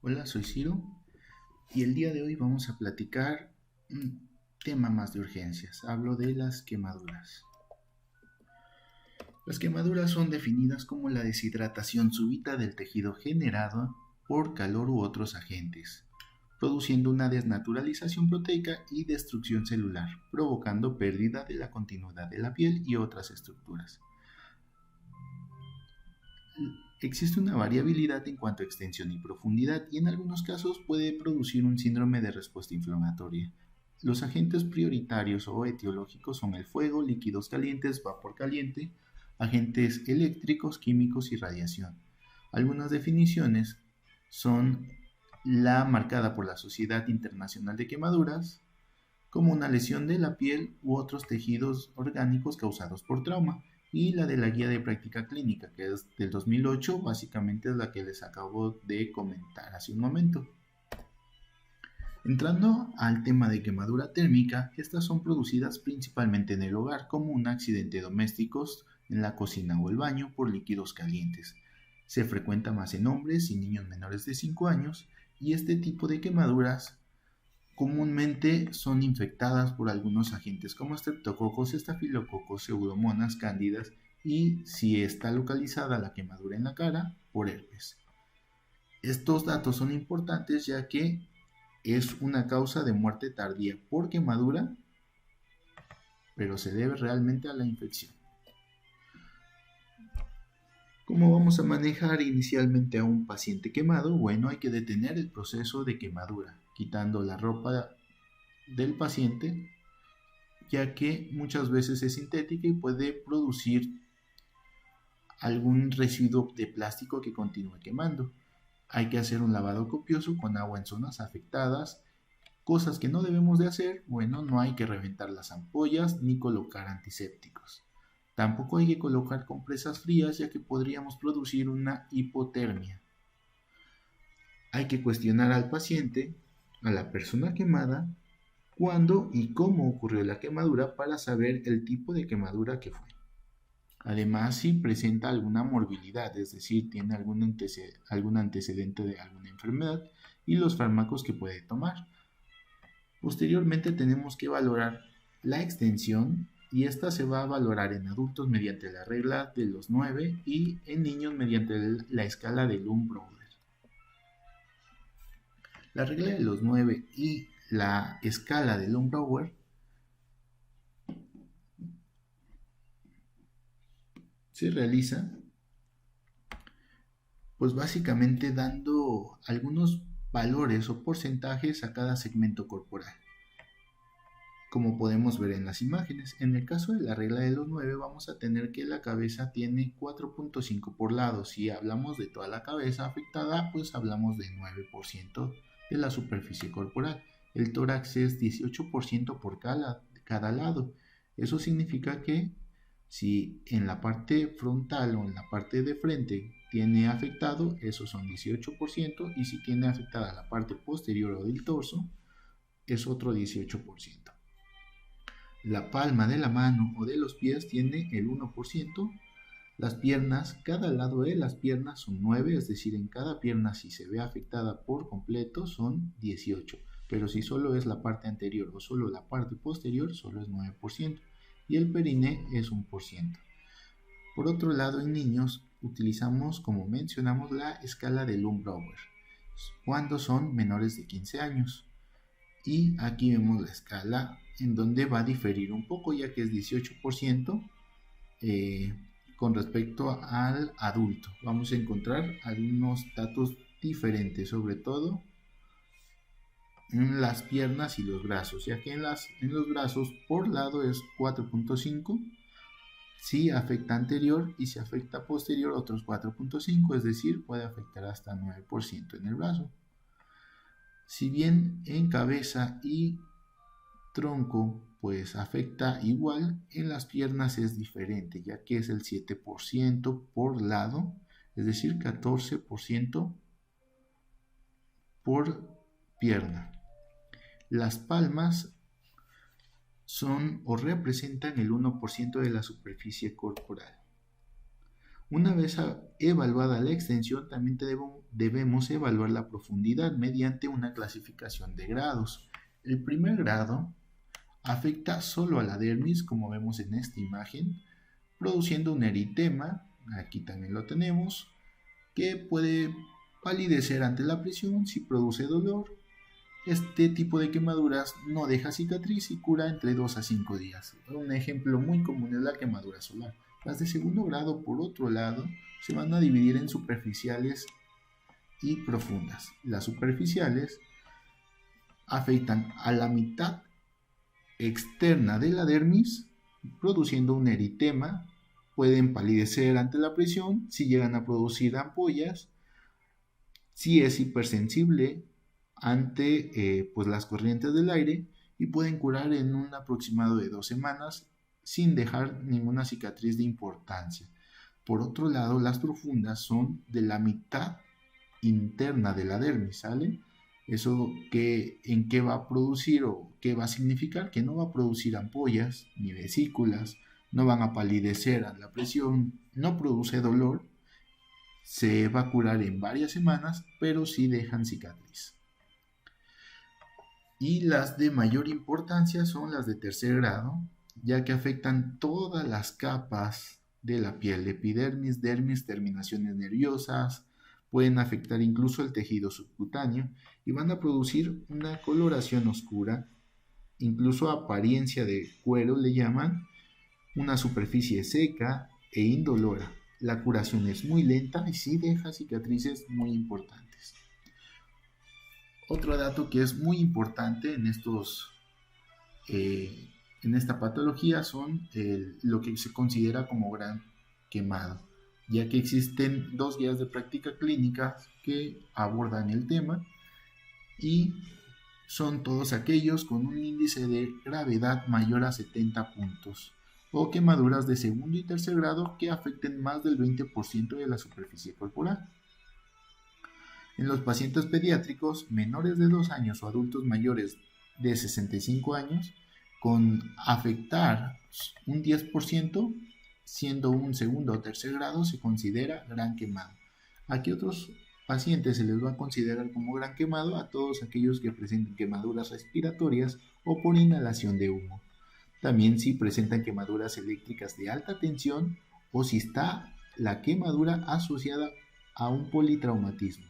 Hola, soy Ciro y el día de hoy vamos a platicar un tema más de urgencias. Hablo de las quemaduras. Las quemaduras son definidas como la deshidratación súbita del tejido generada por calor u otros agentes, produciendo una desnaturalización proteica y destrucción celular, provocando pérdida de la continuidad de la piel y otras estructuras. Existe una variabilidad en cuanto a extensión y profundidad y en algunos casos puede producir un síndrome de respuesta inflamatoria. Los agentes prioritarios o etiológicos son el fuego, líquidos calientes, vapor caliente, agentes eléctricos, químicos y radiación. Algunas definiciones son la marcada por la Sociedad Internacional de Quemaduras, como una lesión de la piel u otros tejidos orgánicos causados por trauma, y la de la Guía de Práctica Clínica, que es del 2008, básicamente es la que les acabo de comentar hace un momento. Entrando al tema de quemadura térmica, estas son producidas principalmente en el hogar, como un accidente doméstico en la cocina o el baño por líquidos calientes. Se frecuenta más en hombres y niños menores de 5 años, y este tipo de quemaduras comúnmente son infectadas por algunos agentes como estreptococos, estafilococos, pseudomonas cándidas y, si está localizada la quemadura en la cara, por herpes. Estos datos son importantes ya que es una causa de muerte tardía por quemadura, pero se debe realmente a la infección. ¿Cómo vamos a manejar inicialmente a un paciente quemado? Bueno, hay que detener el proceso de quemadura, quitando la ropa del paciente, ya que muchas veces es sintética y puede producir algún residuo de plástico que continúe quemando. Hay que hacer un lavado copioso con agua en zonas afectadas. Cosas que no debemos de hacer, bueno, no hay que reventar las ampollas ni colocar antisépticos. Tampoco hay que colocar compresas frías, ya que podríamos producir una hipotermia. Hay que cuestionar al paciente, a la persona quemada, cuándo y cómo ocurrió la quemadura para saber el tipo de quemadura que fue. Además, si presenta alguna morbilidad, es decir, tiene algún antecedente de alguna enfermedad, y los fármacos que puede tomar. Posteriormente tenemos que valorar la extensión, y esta se va a valorar en adultos mediante la regla de los 9 y en niños mediante la escala de Lumb-Brower. La regla de los 9 y la escala de Lumb-Brower se realiza pues básicamente dando algunos valores o porcentajes a cada segmento corporal, como podemos ver en las imágenes. En el caso de la regla de los 9 vamos a tener que la cabeza tiene 4.5 por lado. Si hablamos de toda la cabeza afectada, pues hablamos de 9% de la superficie corporal. El tórax es 18% por cada lado. Eso significa que si en la parte frontal o en la parte de frente tiene afectado, esos son 18%, y si tiene afectada la parte posterior o del torso, es otro 18%. La palma de la mano o de los pies tiene el 1%. Las piernas, cada lado de las piernas son 9, es decir, en cada pierna si se ve afectada por completo son 18, pero si solo es la parte anterior o solo la parte posterior, solo es 9%, y el periné es 1%. Por otro lado, en niños utilizamos, como mencionamos, la escala de Lumb-Brower cuando son menores de 15 años. Y aquí vemos la escala en donde va a diferir un poco, ya que es 18% con respecto al adulto. Vamos a encontrar algunos datos diferentes, sobre todo en las piernas y los brazos, ya que en los brazos por lado es 4.5, si afecta anterior, y si afecta posterior otros 4.5, es decir, puede afectar hasta 9% en el brazo. Si bien en cabeza y tronco pues afecta igual, en las piernas es diferente, ya que es el 7% por lado, es decir, 14% por pierna. Las palmas son o representan el 1% de la superficie corporal. Una vez evaluada la extensión, también debemos evaluar la profundidad mediante una clasificación de grados. El primer grado afecta solo a la dermis, como vemos en esta imagen, produciendo un eritema, aquí también lo tenemos, que puede palidecer ante la presión si produce dolor. Este tipo de quemaduras no deja cicatriz y cura entre 2 a 5 días. Un ejemplo muy común es la quemadura solar. Las de segundo grado, por otro lado, se van a dividir en superficiales y profundas. Las superficiales afectan a la mitad externa de la dermis, produciendo un eritema. Pueden palidecer ante la presión si llegan a producir ampollas, si es hipersensible ante pues las corrientes del aire, y pueden curar en un aproximado de 2 semanas sin dejar ninguna cicatriz de importancia. Por otro lado, las profundas son de la mitad interna de la dermis, ¿sale? Eso en qué va a producir o qué va a significar, que no va a producir ampollas ni vesículas, no van a palidecer a la presión, no produce dolor, se va a curar en varias semanas, pero sí dejan cicatriz. Y las de mayor importancia son las de tercer grado, ya que afectan todas las capas de la piel, epidermis, dermis, terminaciones nerviosas, pueden afectar incluso el tejido subcutáneo y van a producir una coloración oscura, incluso apariencia de cuero le llaman, una superficie seca e indolora. La curación es muy lenta y sí deja cicatrices muy importantes. Otro dato que es muy importante en esta patología son lo que se considera como gran quemado, ya que existen 2 guías de práctica clínica que abordan el tema y son todos aquellos con un índice de gravedad mayor a 70 puntos o quemaduras de segundo y tercer grado que afecten más del 20% de la superficie corporal. En los pacientes pediátricos menores de 2 años o adultos mayores de 65 años, con afectar un 10%, siendo un segundo o tercer grado, se considera gran quemado. Aquí otros pacientes se les va a considerar como gran quemado a todos aquellos que presenten quemaduras respiratorias o por inhalación de humo. También si presentan quemaduras eléctricas de alta tensión o si está la quemadura asociada a un politraumatismo.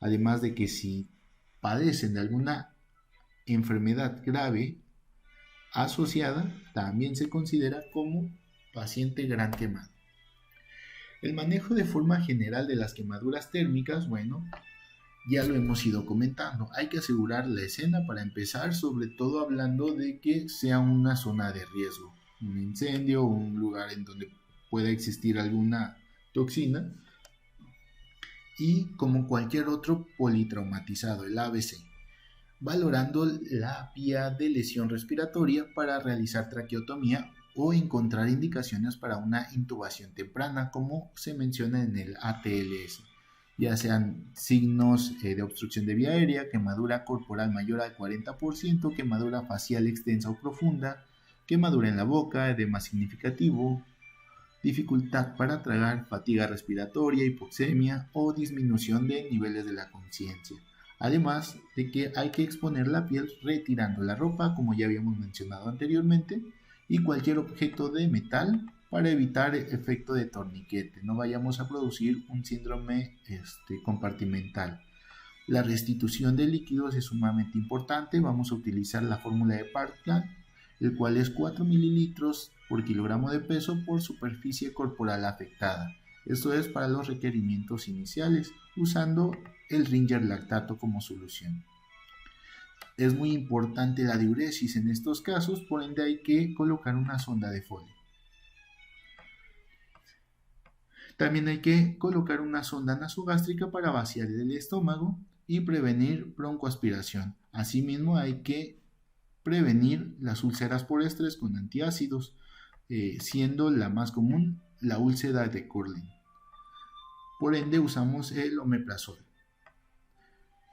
Además de que si padecen de alguna enfermedad grave asociada, también se considera como paciente gran quemado. El manejo de forma general de las quemaduras térmicas, bueno, ya lo hemos ido comentando. Hay que asegurar la escena para empezar, sobre todo hablando de que sea una zona de riesgo, un incendio o un lugar en donde pueda existir alguna toxina. Y como cualquier otro politraumatizado, el ABC, valorando la vía de lesión respiratoria para realizar traqueotomía o encontrar indicaciones para una intubación temprana, como se menciona en el ATLS, ya sean signos de obstrucción de vía aérea, quemadura corporal mayor al 40%, quemadura facial extensa o profunda, quemadura en la boca, edema significativo, dificultad para tragar, fatiga respiratoria, hipoxemia o disminución de niveles de la conciencia. Además de que hay que exponer la piel retirando la ropa, como ya habíamos mencionado anteriormente, y cualquier objeto de metal para evitar el efecto de torniquete. No vayamos a producir un síndrome compartimental. La restitución de líquidos es sumamente importante. Vamos a utilizar la fórmula de Parkland, el cual es 4 mililitros por kilogramo de peso por superficie corporal afectada. Esto es para los requerimientos iniciales, usando el Ringer lactato como solución. Es muy importante la diuresis en estos casos, por ende hay que colocar una sonda de Foley. También hay que colocar una sonda nasogástrica para vaciar el estómago y prevenir broncoaspiración. Asimismo hay que prevenir las úlceras por estrés con antiácidos, siendo la más común la úlcera de Curling. Por ende usamos el omeprazol.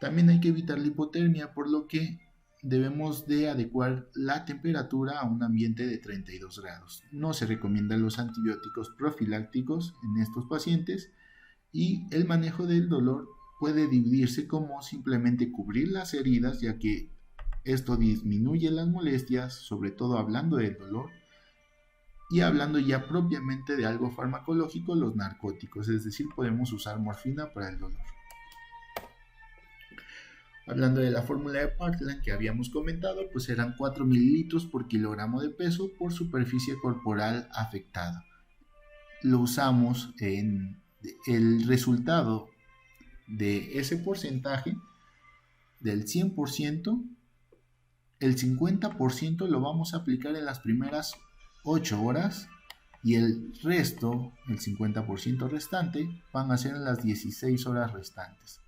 También hay que evitar la hipotermia, por lo que debemos de adecuar la temperatura a un ambiente de 32 grados. No se recomiendan los antibióticos profilácticos en estos pacientes y el manejo del dolor puede dividirse como simplemente cubrir las heridas, ya que esto disminuye las molestias, sobre todo hablando del dolor, y hablando ya propiamente de algo farmacológico, los narcóticos, es decir, podemos usar morfina para el dolor. Hablando de la fórmula de Parkland que habíamos comentado, pues eran 4 mililitros por kilogramo de peso por superficie corporal afectada. Lo usamos en el resultado de ese porcentaje, del 100%, el 50% lo vamos a aplicar en las primeras 8 horas y el resto, el 50% restante, van a ser en las 16 horas restantes.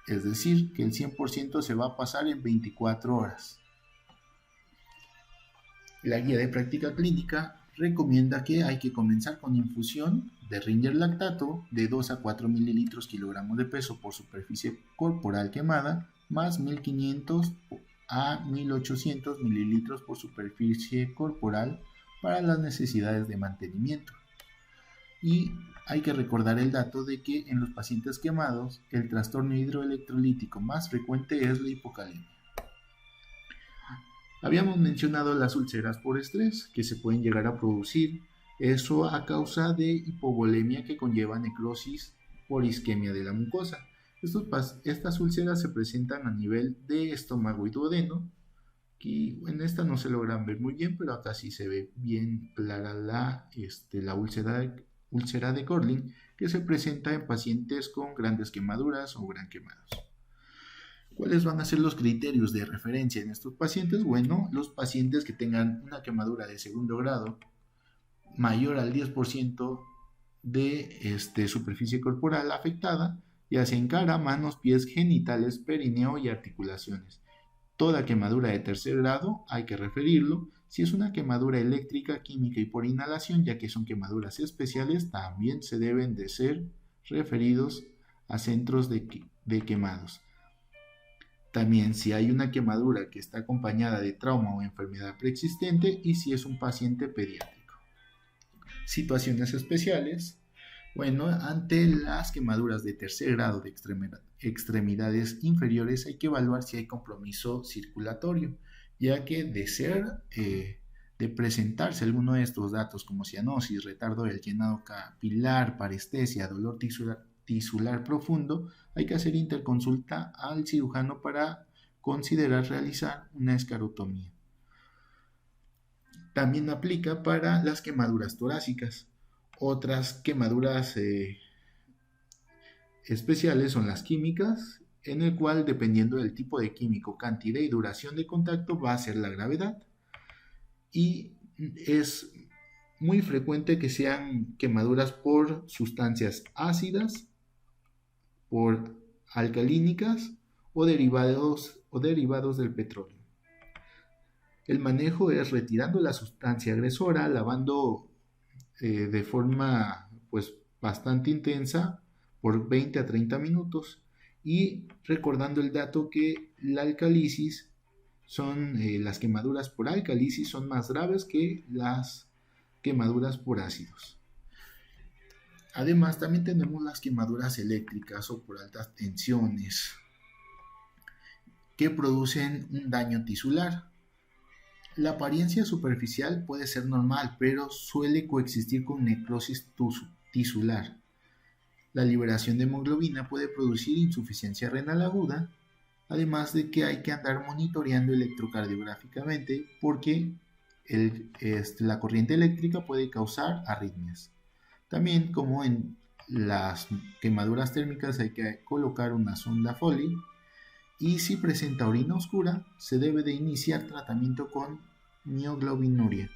Es decir, que el 100% se va a pasar en 24 horas. La guía de práctica clínica recomienda que hay que comenzar con infusión de Ringer lactato de 2 a 4 mililitros kilogramos de peso por superficie corporal quemada, más 1500 a 1800 mililitros por superficie corporal para las necesidades de mantenimiento. Y hay que recordar el dato de que en los pacientes quemados el trastorno hidroelectrolítico más frecuente es la hipocalemia. Habíamos mencionado las úlceras por estrés que se pueden llegar a producir, eso a causa de hipovolemia que conlleva necrosis por isquemia de la mucosa. Estas úlceras se presentan a nivel de estómago y duodeno, que en esta no se logran ver muy bien, pero acá sí se ve bien clara la úlcera de Körling, que se presenta en pacientes con grandes quemaduras o gran quemados. ¿Cuáles van a ser los criterios de referencia en estos pacientes? Bueno, los pacientes que tengan una quemadura de segundo grado mayor al 10% de superficie corporal afectada, ya sea en cara, manos, pies, genitales, perineo y articulaciones. Toda quemadura de tercer grado hay que referirlo. Si es una quemadura eléctrica, química y por inhalación, ya que son quemaduras especiales, también se deben de ser referidos a centros de quemados. También si hay una quemadura que está acompañada de trauma o enfermedad preexistente y si es un paciente pediátrico. Situaciones especiales. Bueno, ante las quemaduras de tercer grado de extremidades inferiores hay que evaluar si hay compromiso circulatorio, ya que de presentarse alguno de estos datos como cianosis, retardo del llenado capilar, parestesia, dolor tisular profundo, hay que hacer interconsulta al cirujano para considerar realizar una escarotomía. También aplica para las quemaduras torácicas. Otras quemaduras especiales son las químicas, en el cual dependiendo del tipo de químico, cantidad y duración de contacto va a ser la gravedad. Y es muy frecuente que sean quemaduras por sustancias ácidas, por alcalínicas o derivados del petróleo. El manejo es retirando la sustancia agresora, lavando de forma pues bastante intensa por 20 a 30 minutos y recordando el dato que la alcalisis las quemaduras por alcalisis son más graves que las quemaduras por ácidos. Además también tenemos las quemaduras eléctricas o por altas tensiones que producen un daño tisular. La apariencia superficial puede ser normal, pero suele coexistir con necrosis tisular. La liberación de hemoglobina puede producir insuficiencia renal aguda, además de que hay que andar monitoreando electrocardiográficamente porque la corriente eléctrica puede causar arritmias. También, como en las quemaduras térmicas, hay que colocar una sonda Foley. Y si presenta orina oscura, se debe de iniciar tratamiento con mioglobinuria,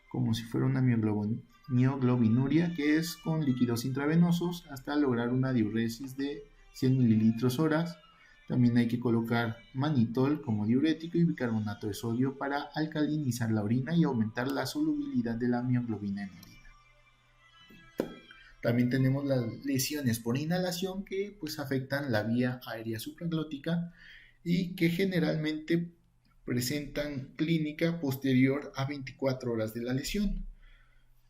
como si fuera una mioglobinuria, que es con líquidos intravenosos hasta lograr una diuresis de 100 mililitros horas. También hay que colocar manitol como diurético y bicarbonato de sodio para alcalinizar la orina y aumentar la solubilidad de la mioglobina en orina. También tenemos las lesiones por inhalación que pues afectan la vía aérea supraglótica y que generalmente presentan clínica posterior a 24 horas de la lesión.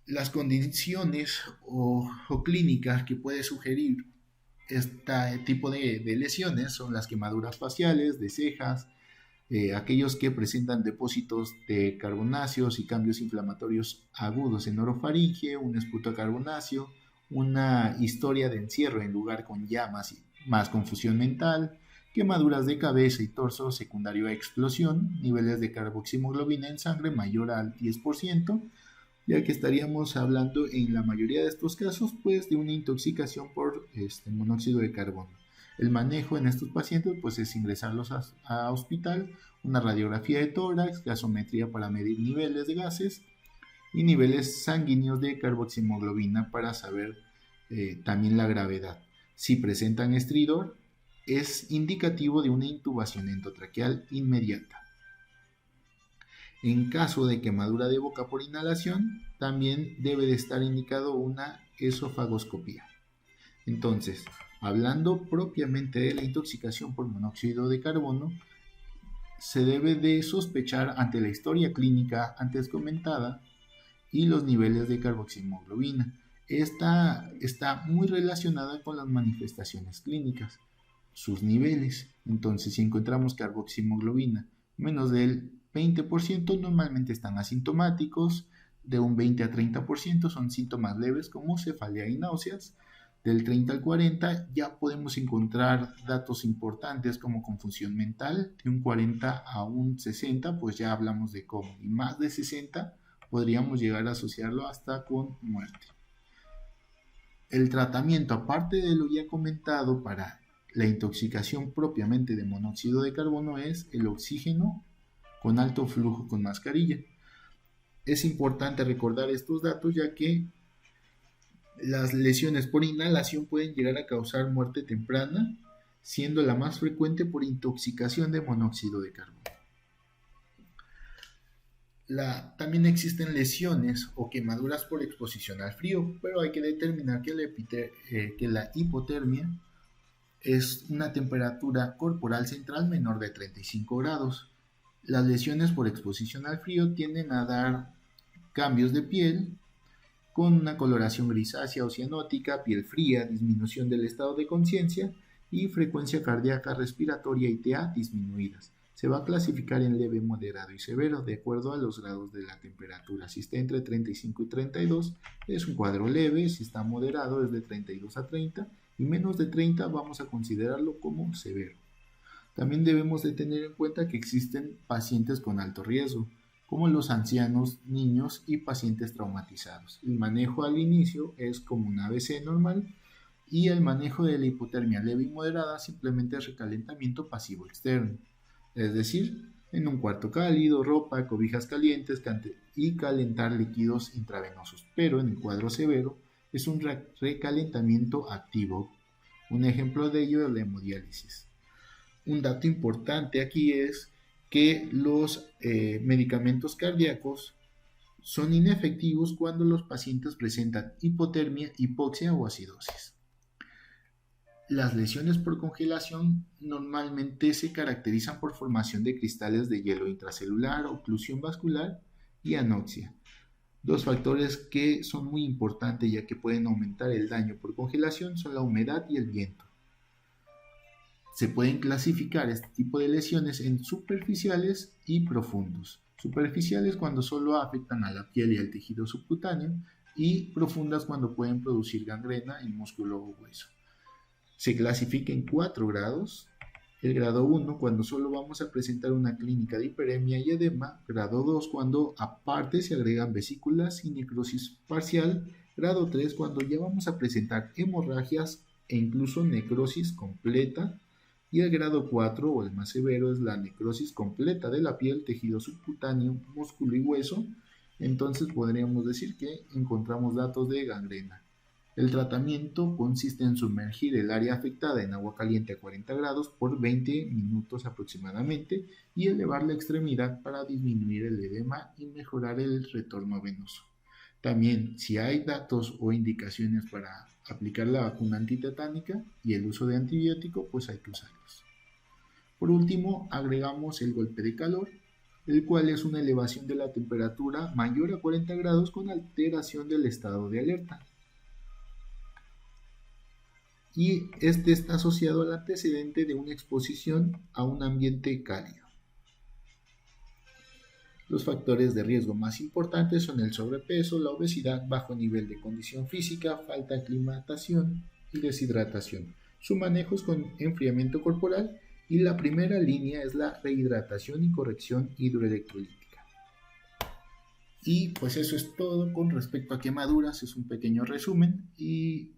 Las condiciones o clínicas que puede sugerir Este tipo de lesiones son las quemaduras faciales, de cejas, aquellos que presentan depósitos de carbonáceos y cambios inflamatorios agudos en orofaringe, un esputo carbonáceo, una historia de encierro en lugar con llamas y más confusión mental, quemaduras de cabeza y torso secundario a explosión, niveles de carboximoglobina en sangre mayor al 10%, ya que estaríamos hablando en la mayoría de estos casos pues de una intoxicación por monóxido de carbono. El manejo en estos pacientes pues es ingresarlos a hospital, una radiografía de tórax, gasometría para medir niveles de gases y niveles sanguíneos de carboximoglobina para saber también la gravedad. Si presentan estridor, es indicativo de una intubación endotraqueal inmediata. En caso de quemadura de boca por inhalación, también debe de estar indicado una esofagoscopía. Entonces, hablando propiamente de la intoxicación por monóxido de carbono, se debe de sospechar ante la historia clínica antes comentada y los niveles de carboximoglobina. Esta está muy relacionada con las manifestaciones clínicas, sus niveles. Entonces, si encontramos carboximoglobina menos del 20%, normalmente están asintomáticos. De un 20 a 30% son síntomas leves como cefalea y náuseas. Del 30 al 40 ya podemos encontrar datos importantes como confusión mental. De un 40 a un 60 pues ya hablamos de coma, y más de 60 podríamos llegar a asociarlo hasta con muerte. El tratamiento, aparte de lo ya comentado para la intoxicación propiamente de monóxido de carbono, es el oxígeno con alto flujo con mascarilla. Es importante recordar estos datos ya que las lesiones por inhalación pueden llegar a causar muerte temprana, siendo la más frecuente por intoxicación de monóxido de carbono. También existen lesiones o quemaduras por exposición al frío, pero hay que determinar que la hipotermia es una temperatura corporal central menor de 35 grados. Las lesiones por exposición al frío tienden a dar cambios de piel con una coloración grisácea o cianótica, piel fría, disminución del estado de conciencia y frecuencia cardíaca, respiratoria y TA disminuidas. Se va a clasificar en leve, moderado y severo de acuerdo a los grados de la temperatura. Si está entre 35 y 32 es un cuadro leve, si está moderado es de 32 a 30 y menos de 30 vamos a considerarlo como severo. También debemos de tener en cuenta que existen pacientes con alto riesgo, como los ancianos, niños y pacientes traumatizados. El manejo al inicio es como un ABC normal y el manejo de la hipotermia leve y moderada simplemente es recalentamiento pasivo externo, es decir, en un cuarto cálido, ropa, cobijas calientes y calentar líquidos intravenosos, pero en el cuadro severo es un recalentamiento activo. Un ejemplo de ello es la hemodiálisis. Un dato importante aquí es que los medicamentos cardíacos son inefectivos cuando los pacientes presentan hipotermia, hipoxia o acidosis. Las lesiones por congelación normalmente se caracterizan por formación de cristales de hielo intracelular, oclusión vascular y anoxia. Dos factores que son muy importantes ya que pueden aumentar el daño por congelación son la humedad y el viento. Se pueden clasificar este tipo de lesiones en superficiales y profundos. Superficiales cuando solo afectan a la piel y al tejido subcutáneo y profundas cuando pueden producir gangrena en músculo o hueso. Se clasifica en 4 grados. El grado 1 cuando solo vamos a presentar una clínica de hiperemia y edema. Grado 2 cuando aparte se agregan vesículas y necrosis parcial. Grado 3 cuando ya vamos a presentar hemorragias e incluso necrosis completa. Y el grado 4 o el más severo es la necrosis completa de la piel, tejido subcutáneo, músculo y hueso. Entonces podríamos decir que encontramos datos de gangrena. El tratamiento consiste en sumergir el área afectada en agua caliente a 40 grados por 20 minutos aproximadamente y elevar la extremidad para disminuir el edema y mejorar el retorno venoso. También, si hay datos o indicaciones para aplicar la vacuna antitetánica y el uso de antibiótico, pues hay que usarlos. Por último, agregamos el golpe de calor, el cual es una elevación de la temperatura mayor a 40 grados con alteración del estado de alerta. y este está asociado al antecedente de una exposición a un ambiente cálido. Los factores de riesgo más importantes son el sobrepeso, la obesidad, bajo nivel de condición física, falta de aclimatación y deshidratación. Su manejo es con enfriamiento corporal y la primera línea es la rehidratación y corrección hidroelectrolítica. Y pues eso es todo con respecto a quemaduras, es un pequeño resumen y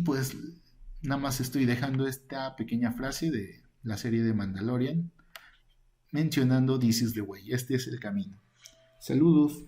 pues nada más estoy dejando esta pequeña frase de la serie de Mandalorian mencionando This is the way, este es el camino. Saludos.